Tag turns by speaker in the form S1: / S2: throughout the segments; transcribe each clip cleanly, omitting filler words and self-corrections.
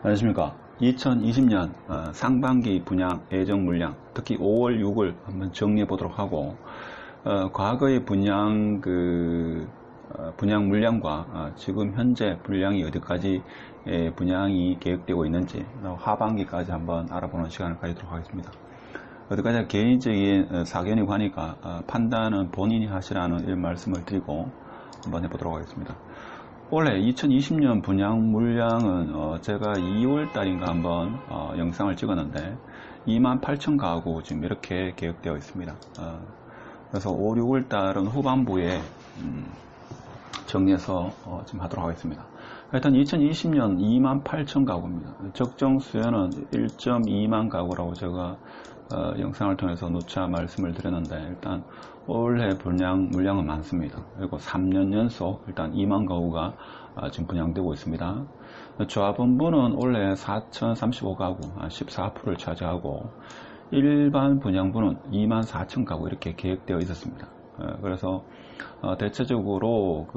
S1: 안녕하십니까. 2020년 상반기 분양 예정 물량, 특히 5월 6월 한번 정리해 보도록 하고, 과거의 분양 분양 물량과 지금 현재 분량이 어디까지 분양이 계획되고 있는지 하반기까지 한번 알아보는 시간을 가지도록 하겠습니다. 어디까지 개인적인 사견이 가니까 판단은 본인이 하시라는 이런 말씀을 드리고 한번 해보도록 하겠습니다. 올해 2020년 분양 물량은 제가 2월 달인가 한번 영상을 찍었는데 28,000 가구 지금 이렇게 계획되어 있습니다. 그래서 5, 6월 달은 후반부에 정리해서 지금 하도록 하겠습니다. 일단 2020년 28,000 가구입니다. 적정 수요는 1.2만 가구라고 제가 영상을 통해서 누차 말씀을 드렸는데, 일단 올해 분양 물량은 많습니다. 그리고 3년 연속 일단 2만 가구가 지금 분양되고 있습니다. 조합원부는 올해 4,035가구 14%를 차지하고, 일반 분양부는 24,000 가구 이렇게 계획되어 있었습니다. 그래서 대체적으로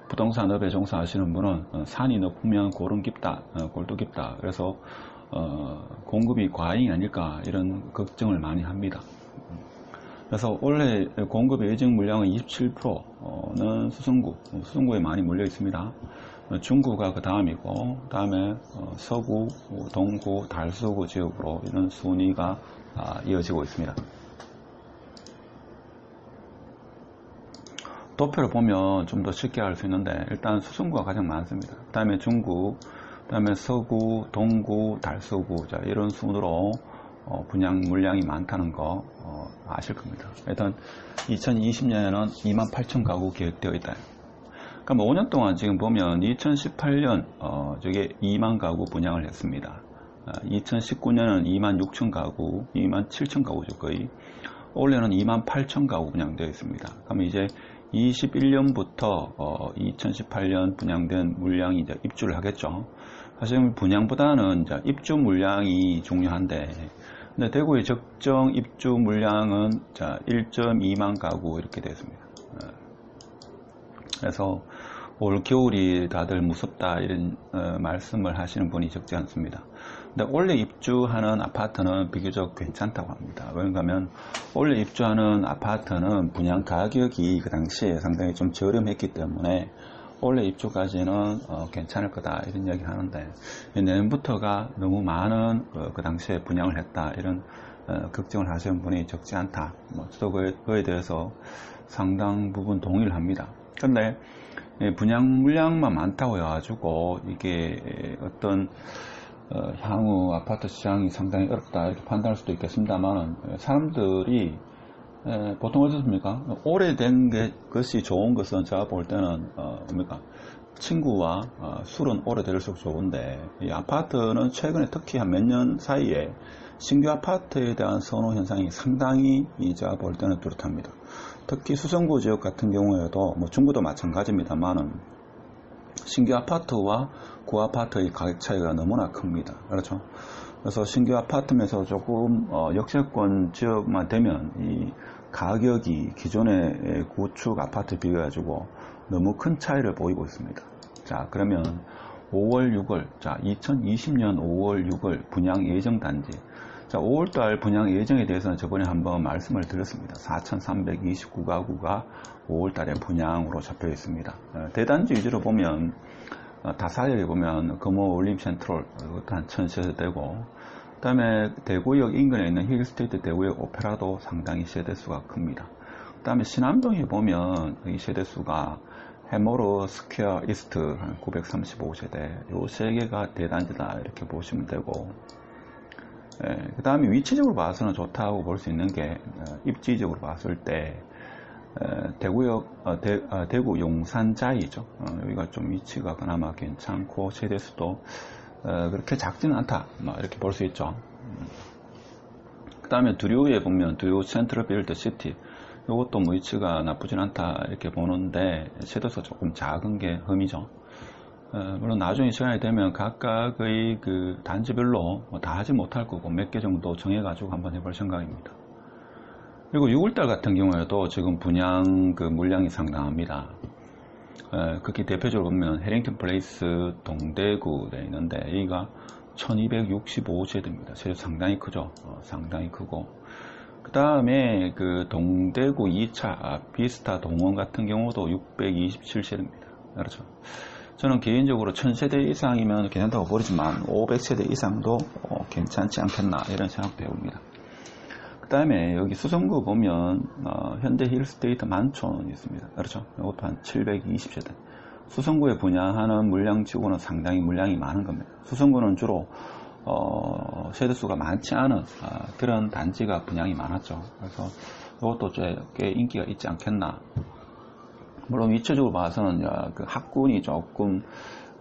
S1: 부동산 업에 종사하시는 분은 산이 높으면 골은 깊다, 골도 깊다. 그래서 공급이 과잉이 아닐까 이런 걱정을 많이 합니다. 그래서 올해 공급의 예정 물량은 27%는 수성구에 많이 몰려 있습니다. 중구가 그 다음이고, 다음에 서구, 동구, 달서구 지역으로 이런 순위가 이어지고 있습니다. 도표를 보면 좀 더 쉽게 알 수 있는데, 일단 수성구가 가장 많습니다. 그 다음에 중구, 그 다음에 서구, 동구, 달서구, 자, 이런 순으로 분양 물량이 많다는 거 아실 겁니다. 일단 2020년에는 28,000 가구 계획되어 있다. 그럼 5년 동안 지금 보면 2018년 저게 2만 가구 분양을 했습니다. 2019년은 26,000 가구, 27,000 가구죠 거의. 올해는 28,000 가구 분양되어 있습니다. 그러면 이제 21년부터 2018년 분양된 물량이 이제 입주를 하겠죠. 사실 분양보다는 이제 입주 물량이 중요한데, 근데 대구의 적정 입주 물량은 1.2만 가구 이렇게 되었습니다. 그래서 올 겨울이 다들 무섭다 이런 말씀을 하시는 분이 적지 않습니다. 근데 올해 입주하는 아파트는 비교적 괜찮다고 합니다. 그런가 하면 올해 입주하는 아파트는 분양 가격이 그 당시에 상당히 좀 저렴했기 때문에 올해 입주까지는 괜찮을 거다 이런 이야기 하는데, 내년부터가 너무 많은 그 당시에 분양을 했다 이런 걱정을 하시는 분이 적지 않다. 저도 그에 대해서 상당 부분 동의를 합니다. 그런데 분양 물량만 많다고 해가지고 이게 어떤 향후 아파트 시장이 상당히 어렵다 이렇게 판단할 수도 있겠습니다만, 사람들이 보통 어떻습니까? 오래된 것이 좋은 것은 제가 볼 때는 뭡니까? 친구와 술은 오래될수록 좋은데, 이 아파트는 최근에 특히 한 몇 년 사이에 신규 아파트에 대한 선호 현상이 상당히 제가 볼 때는 뚜렷합니다. 특히 수성구 지역 같은 경우에도 중구도 마찬가지입니다만은 신규 아파트와 구아파트의 가격 차이가 너무나 큽니다. 그렇죠? 그래서 신규 아파트면서 조금 역세권 지역만 되면 이 가격이 기존의 구축 아파트 비교해가지고 너무 큰 차이를 보이고 있습니다. 자, 그러면 5월 6월, 자, 2020년 5월 6월 분양 예정 단지. 자, 5월달 분양 예정에 대해서는 저번에 한번 말씀을 드렸습니다. 4,329가구가 5월달에 분양으로 잡혀 있습니다. 대단지 위주로 보면 다사역에 보면 금호 올림센트럴 이것도 한 1,000세대되고, 그 다음에 대구역 인근에 있는 힐스테이트 대구역 오페라도 상당히 세대수가 큽니다. 그 다음에 신암동에 보면 이 세대수가 해모로 스퀘어 이스트 한 935세대, 요 세 개가 대단지다 이렇게 보시면 되고, 그 다음에 위치적으로 봐서는 좋다고 볼 수 있는 게, 입지적으로 봤을 때 대구역 대구 용산자이죠. 여기가 좀 위치가 그나마 괜찮고 세대수도 그렇게 작지는 않다 이렇게 볼 수 있죠. 그 다음에 두류에 보면 두류 센트럴 빌드 시티, 이것도 위치가 나쁘진 않다 이렇게 보는데 세대수가 조금 작은 게 흠이죠. 물론 나중에 시간이 되면 각각의 그 단지별로 다 하지 못할 거고 몇 개 정도 정해가지고 한번 해볼 생각입니다. 그리고 6월달 같은 경우에도 지금 분양 물량이 상당합니다. 그렇게 대표적으로 보면 해링턴 플레이스 동대구 돼 있는데 여기가 1265세대입니다. 세대 상당히 크죠. 상당히 크고, 그 다음에 그 동대구 2차 비스타 동원 같은 경우도 627세대입니다. 그렇죠. 저는 개인적으로 1000세대 이상이면 괜찮다고 보지만 500세대 이상도 괜찮지 않겠나 이런 생각도 해봅니다. 그 다음에 여기 수성구 보면 현대 힐스테이트 만촌이 있습니다. 그렇죠. 이것도 한 720세대. 수성구에 분양하는 물량치고는 상당히 물량이 많은 겁니다. 수성구는 주로 세대수가 많지 않은 그런 단지가 분양이 많았죠. 그래서 이것도 꽤 인기가 있지 않겠나. 물론 위치적으로 봐서는 그 학군이 조금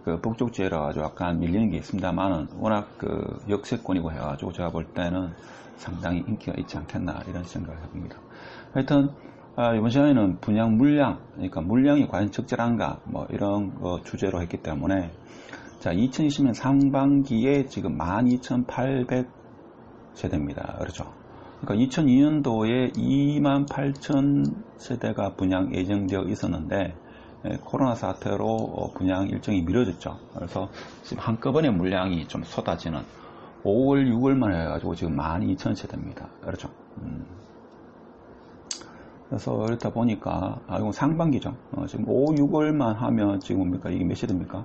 S1: 그 북쪽 지역이라 가지고 약간 밀리는 게 있습니다만은 워낙 그 역세권이고 해가지고 제가 볼 때는 상당히 인기가 있지 않겠나 이런 생각을 해봅니다. 하여튼 이번 시간에는 분양 물량, 그러니까 물량이 과연 적절한가 뭐 이런 거 주제로 했기 때문에, 자, 2020년 상반기에 지금 12,800세대입니다. 그렇죠. 그러니까 2002년도에 28,000세대가 분양 예정되어 있었는데 코로나 사태로 분양 일정이 미뤄졌죠. 그래서 지금 한꺼번에 물량이 좀 쏟아지는 5월, 6월만 해가지고 지금 12,000세대입니다. 그렇죠. 그래서 이렇다 보니까 이건 상반기죠. 지금 5, 6월만 하면 지금 뭡니까? 이게 몇 세대입니까?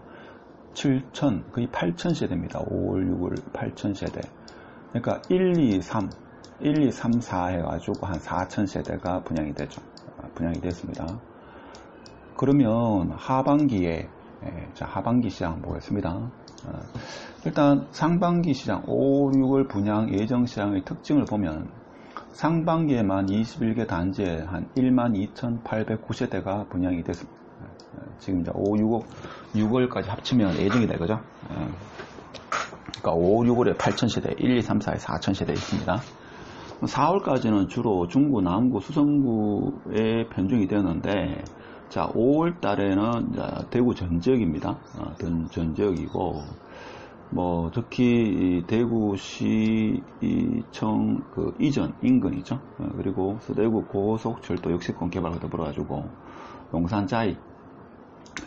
S1: 7,000, 거의 8,000세대입니다. 5월, 6월 8,000세대. 그러니까 1, 2, 3 4 해가지고 한 4,000세대가 분양이 되죠. 분양이 됐습니다. 그러면 하반기에, 자, 하반기 시장 보겠습니다. 일단 상반기 시장 5, 6월 분양 예정 시장의 특징을 보면 상반기에만 21개 단지에 한 12,809세대가 분양이 됐습니다. 지금 이제 5, 6월까지 합치면 예정이 되거죠. 그러니까 5, 6월에 8,000세대, 1, 2, 3, 4에 4,000세대 있습니다. 4월까지는 주로 중구, 남구, 수성구에 편중이 되었는데, 자, 5월 달에는 대구 전 지역입니다. 전 지역이고, 뭐 특히 대구시청 그 이전 인근이죠. 그리고 서대구 고속철도 역세권 개발과 더불어가지고 용산 자이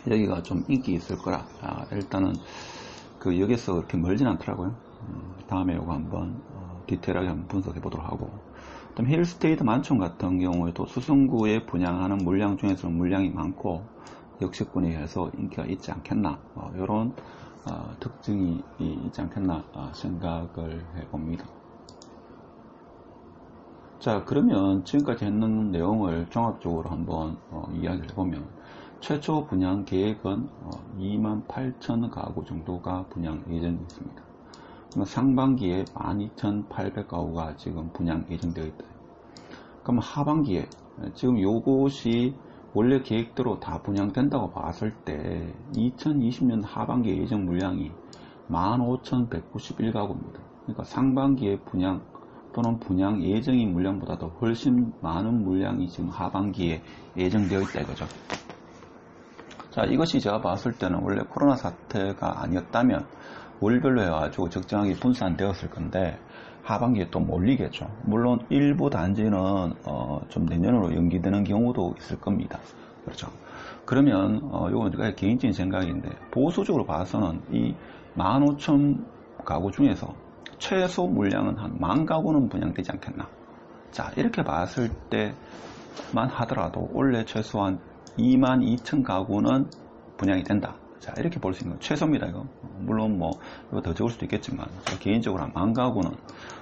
S1: 여기가 좀 인기 있을 거라. 일단은 그 역에서 그렇게 멀진 않더라고요. 다음에 이거 한번 디테일하게 한번 분석해 보도록 하고, 그다음 힐스테이트 만촌 같은 경우에도 수성구에 분양하는 물량 중에서는 물량이 많고 역세권에 의해서 인기가 있지 않겠나, 이런 특징이 있지 않겠나 생각을 해봅니다. 자, 그러면 지금까지 했는 내용을 종합적으로 한번 이야기를 해보면, 최초 분양 계획은 28,000가구 정도가 분양 예정이 있습니다. 상반기에 12,800가구가 지금 분양 예정되어 있다. 그럼 하반기에 지금 요것이 원래 계획대로 다 분양된다고 봤을 때 2020년 하반기 예정 물량이 15,191가구입니다. 그러니까 상반기에 분양 또는 분양 예정인 물량보다도 훨씬 많은 물량이 지금 하반기에 예정되어 있다 이거죠. 자, 이것이 제가 봤을 때는 원래 코로나 사태가 아니었다면 월별로 해가지고 적정하게 분산되었을 건데 하반기에 또 몰리겠죠. 물론 일부 단지는 좀 내년으로 연기되는 경우도 있을 겁니다. 그렇죠. 그러면 이건 제가 개인적인 생각인데, 보수적으로 봐서는 이 15,000가구 중에서 최소 물량은 한 10,000가구는 분양되지 않겠나. 자, 이렇게 봤을 때만 하더라도 원래 최소한 22,000가구는 분양이 된다. 자, 이렇게 볼 수 있는 건 최소입니다, 이거. 물론 뭐, 이거 더 적을 수도 있겠지만, 개인적으로 한 10,000가구는,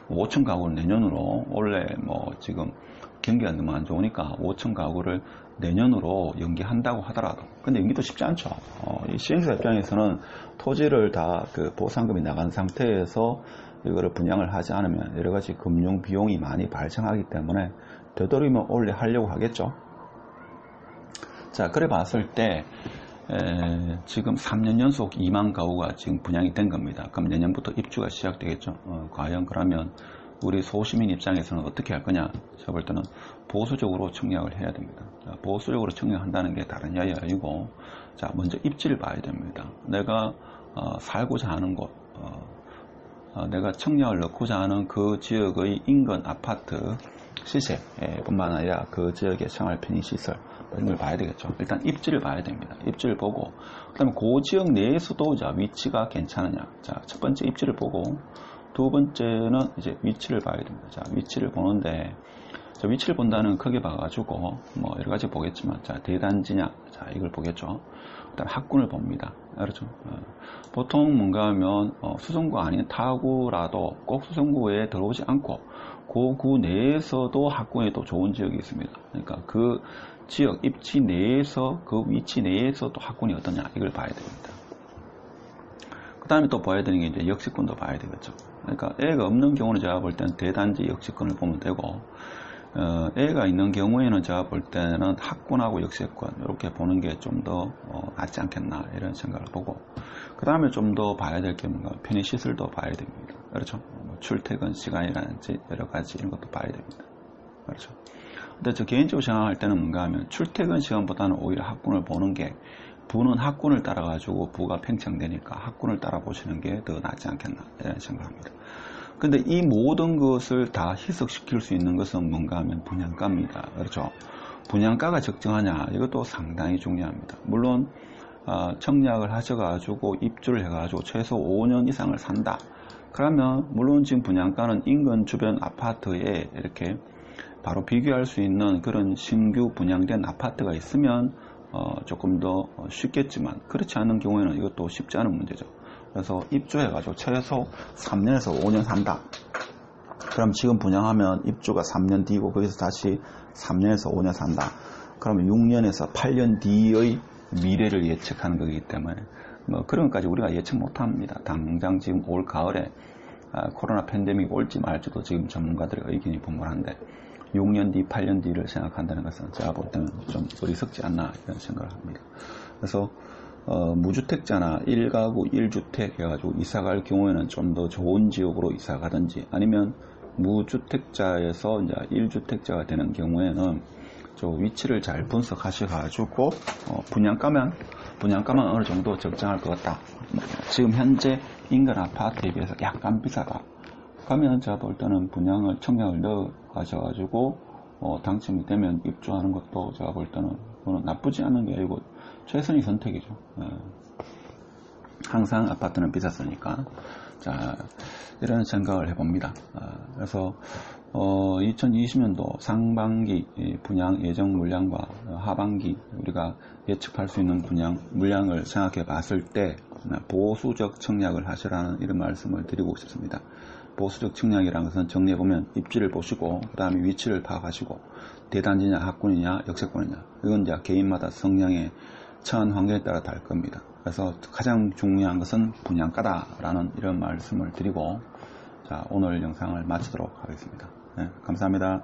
S1: 5,000가구는 내년으로, 원래 뭐, 지금 경기가 너무 안 좋으니까 5,000가구를 내년으로 연기한다고 하더라도, 근데 연기도 쉽지 않죠. 이 시행사 입장에서는 토지를 다 그 보상금이 나간 상태에서 이거를 분양을 하지 않으면 여러 가지 금융 비용이 많이 발생하기 때문에 되도록이면 원래 하려고 하겠죠. 자, 그래 봤을 때, 지금 3년 연속 2만 가구가 지금 분양이 된 겁니다. 그럼 내년부터 입주가 시작되겠죠. 과연 그러면 우리 소시민 입장에서는 어떻게 할 거냐? 제가 볼 때는 보수적으로 청약을 해야 됩니다. 자, 보수적으로 청약한다는 게 다른 이야기가 아니고, 자, 먼저 입지를 봐야 됩니다. 내가 살고자 하는 곳, 내가 청약을 넣고자 하는 그 지역의 인근 아파트 시세 뿐만 아니라 그 지역의 생활 편의시설, 이런 걸 봐야 되겠죠. 일단 입지를 봐야 됩니다. 입지를 보고, 그 다음에 그 지역 내에서도 자, 위치가 괜찮으냐. 자, 첫 번째 입지를 보고, 두 번째는 이제 위치를 봐야 됩니다. 자, 위치를 보는데, 자, 위치를 본다는 크게 봐가지고, 뭐, 여러 가지 보겠지만, 자, 대단지냐. 자, 이걸 보겠죠. 그 다음 학군을 봅니다. 그렇죠. 보통 뭔가 하면, 수성구 아닌 타구라도 꼭 수성구에 들어오지 않고, 그 구 내에서도 학군에 또 좋은 지역이 있습니다. 그러니까 그 지역, 입지 내에서, 그 위치 내에서도 학군이 어떠냐. 이걸 봐야 됩니다. 그 다음에 또 봐야 되는 게 이제 역세권도 봐야 되겠죠. 그러니까 애가 없는 경우는 제가 볼 때는 대단지 역세권을 보면 되고, 애가 있는 경우에는 제가 볼 때는 학군하고 역세권 이렇게 보는 게 좀 더 낫지 않겠나 이런 생각을 보고, 그 다음에 좀 더 봐야 될 게 뭔가 편의시설도 봐야 됩니다. 그렇죠. 출퇴근 시간이라든지 여러 가지 이런 것도 봐야 됩니다. 그렇죠. 근데 저 개인적으로 생각할 때는 뭔가 하면 출퇴근 시간보다는 오히려 학군을 보는 게, 부는 학군을 따라 가지고 부가 팽창되니까 학군을 따라 보시는 게 더 낫지 않겠나 이런 생각합니다. 근데 이 모든 것을 다 희석시킬 수 있는 것은 뭔가 하면 분양가입니다. 그렇죠. 분양가가 적정하냐, 이것도 상당히 중요합니다. 물론 청약을 하셔가지고 입주를 해가지고 최소 5년 이상을 산다. 그러면 물론 지금 분양가는 인근 주변 아파트에 이렇게 바로 비교할 수 있는 그런 신규 분양된 아파트가 있으면 조금 더 쉽겠지만, 그렇지 않은 경우에는 이것도 쉽지 않은 문제죠. 그래서 입주해가지고 최소 3년에서 5년 산다. 그럼 지금 분양하면 입주가 3년 뒤고 거기서 다시 3년에서 5년 산다. 그러면 6년에서 8년 뒤의 미래를 예측하는 거기 때문에 뭐 그런 것까지 우리가 예측 못합니다. 당장 지금 올 가을에 코로나 팬데믹 올지 말지도 지금 전문가들의 의견이 분분한데, 6년 뒤, 8년 뒤를 생각한다는 것은 제가 볼 때는 좀 어리석지 않나 이런 생각을 합니다. 그래서 무주택자나 1가구 1주택 해가지고 이사갈 경우에는 좀 더 좋은 지역으로 이사가든지, 아니면 무주택자에서 이제 1주택자가 되는 경우에는 저 위치를 잘 분석하셔가지고 분양가만 어느 정도 적정할 것 같다. 지금 현재 인근 아파트에 비해서 약간 비싸다. 그러면 제가 볼 때는 분양을 청약을 넣어 가셔가지고 당첨이 되면 입주하는 것도 제가 볼 때는 나쁘지 않은 게 아니고 최선의 선택이죠. 항상 아파트는 비쌌으니까. 자, 이런 생각을 해봅니다. 그래서 2020년도 상반기 분양 예정 물량과 하반기 우리가 예측할 수 있는 분양 물량을 생각해 봤을 때 보수적 청약을 하시라는 이런 말씀을 드리고 싶습니다. 보수적 청약이라는 것은 정리해보면 입지를 보시고, 그 다음에 위치를 파악하시고, 대단지냐 학군이냐 역세권이냐, 이건 이제 개인마다 성향의 처한 환경에 따라 다를 겁니다. 그래서 가장 중요한 것은 분양가다라는 이런 말씀을 드리고, 자, 오늘 영상을 마치도록 하겠습니다. 네, 감사합니다.